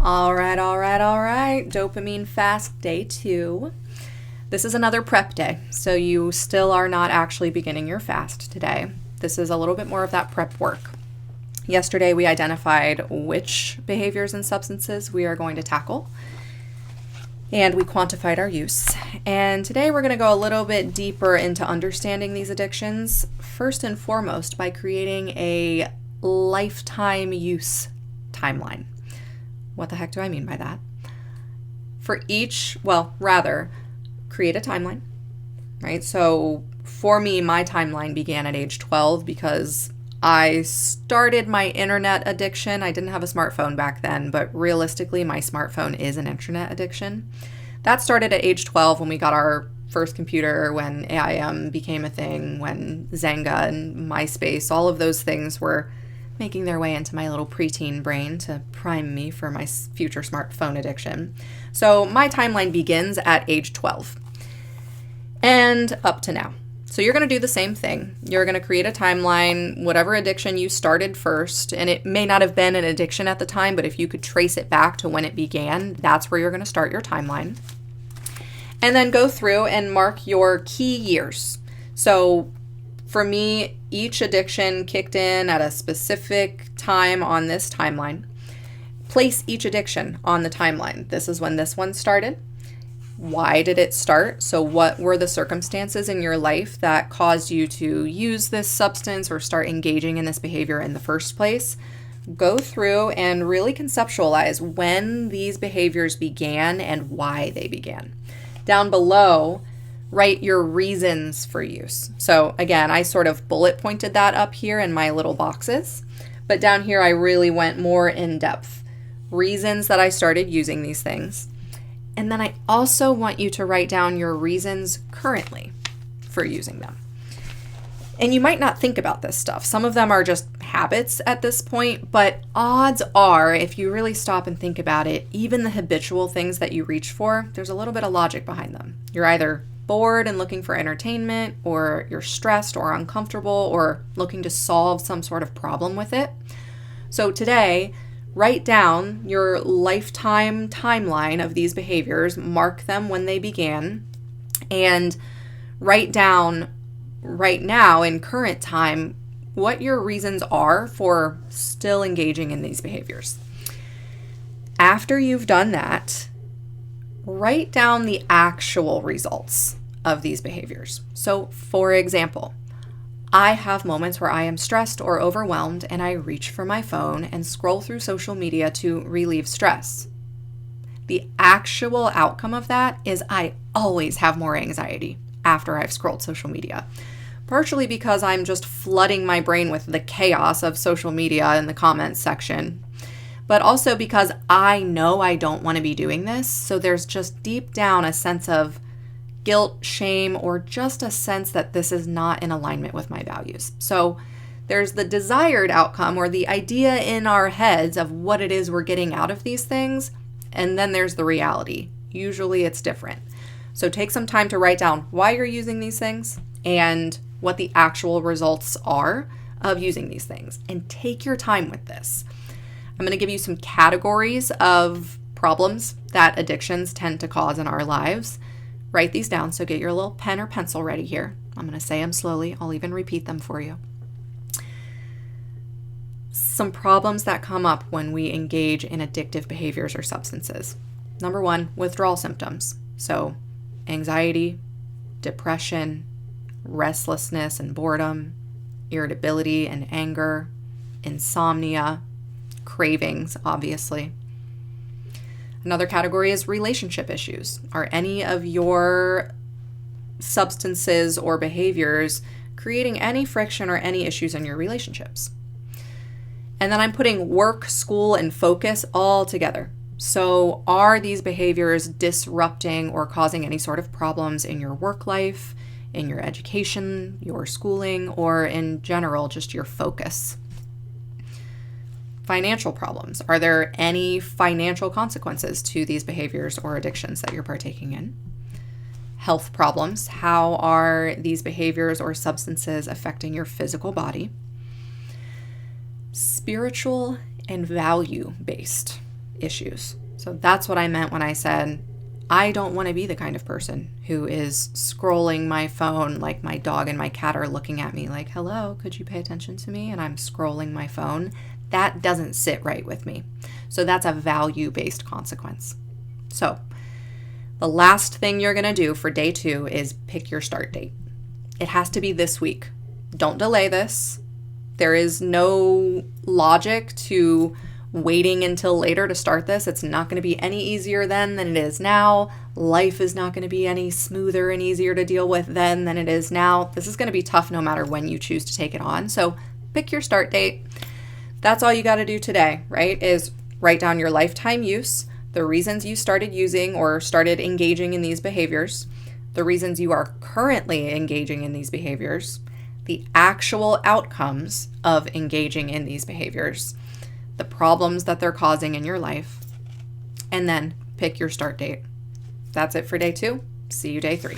All right. Dopamine Fast Day 2. This is another prep day, so you still are not actually beginning your fast today. This is a little bit more of that prep work. Yesterday, we identified which behaviors and substances we are going to tackle, and we quantified our use. And today, we're going to go a little bit deeper into understanding these addictions, first and foremost, by creating a lifetime use timeline. What the heck do I mean by that? Create a timeline, right? So for me, my timeline began at age 12 because I started my internet addiction. I didn't have a smartphone back then, but realistically, my smartphone is an internet addiction. That started at age 12 when we got our first computer, when AIM became a thing, when Zynga and MySpace, all of those things were making their way into my little preteen brain to prime me for my future smartphone addiction. So my timeline begins at age 12 and up to now. So you're going to do the same thing. You're going to create a timeline, whatever addiction you started first, and it may not have been an addiction at the time, but if you could trace it back to when it began, that's where you're going to start your timeline. And then go through and mark your key years. So for me, each addiction kicked in at a specific time on this timeline. Place each addiction on the timeline. This is when this one started. Why did it start? So what were the circumstances in your life that caused you to use this substance or start engaging in this behavior in the first place? Go through and really conceptualize when these behaviors began and why they began. Down below, write your reasons for use. So again, I sort of bullet pointed that up here in my little boxes, but down here I really went more in depth. Reasons that I started using these things. And then I also want you to write down your reasons currently for using them. And you might not think about this stuff. Some of them are just habits at this point, but odds are, if you really stop and think about it, even the habitual things that you reach for, there's a little bit of logic behind them. You're either bored and looking for entertainment, or you're stressed or uncomfortable or looking to solve some sort of problem with it. So today, write down your lifetime timeline of these behaviors, mark them when they began, and write down right now in current time what your reasons are for still engaging in these behaviors. After you've done that, write down the actual results of these behaviors. So, for example, I have moments where I am stressed or overwhelmed and I reach for my phone and scroll through social media to relieve stress. The actual outcome of that is I always have more anxiety after I've scrolled social media, partially because I'm just flooding my brain with the chaos of social media in the comments section, but also because I know I don't want to be doing this. So there's just deep down a sense of guilt, shame, or just a sense that this is not in alignment with my values. So there's the desired outcome or the idea in our heads of what it is we're getting out of these things, and then there's the reality. Usually it's different. So take some time to write down why you're using these things and what the actual results are of using these things, and take your time with this. I'm going to give you some categories of problems that addictions tend to cause in our lives. Write these down, so get your little pen or pencil ready here. I'm going to say them slowly. I'll even repeat them for you. Some problems that come up when we engage in addictive behaviors or substances. Number one, withdrawal symptoms. So anxiety, depression, restlessness and boredom, irritability and anger, insomnia, cravings, obviously. Another category is relationship issues. Are any of your substances or behaviors creating any friction or any issues in your relationships? And then I'm putting work, school, and focus all together. So are these behaviors disrupting or causing any sort of problems in your work life, in your education, your schooling, or in general, just your focus? Financial problems. Are there any financial consequences to these behaviors or addictions that you're partaking in? Health problems. How are these behaviors or substances affecting your physical body? Spiritual and value-based. issues. So that's what I meant when I said, I don't want to be the kind of person who is scrolling my phone like my dog and my cat are looking at me like, hello, could you pay attention to me? And I'm scrolling my phone. That doesn't sit right with me. So that's a value-based consequence. So the last thing you're going to do for day 2 is pick your start date. It has to be this week. Don't delay this. There is no logic to waiting until later to start this. It's not going to be any easier then than it is now. Life is not going to be any smoother and easier to deal with then than it is now. This is going to be tough no matter when you choose to take it on. So pick your start date. That's all you got to do today, right? Is write down your lifetime use, the reasons you started using or started engaging in these behaviors, the reasons you are currently engaging in these behaviors, the actual outcomes of engaging in these behaviors, the problems that they're causing in your life, and then pick your start date. That's it for day 2. See you day 3.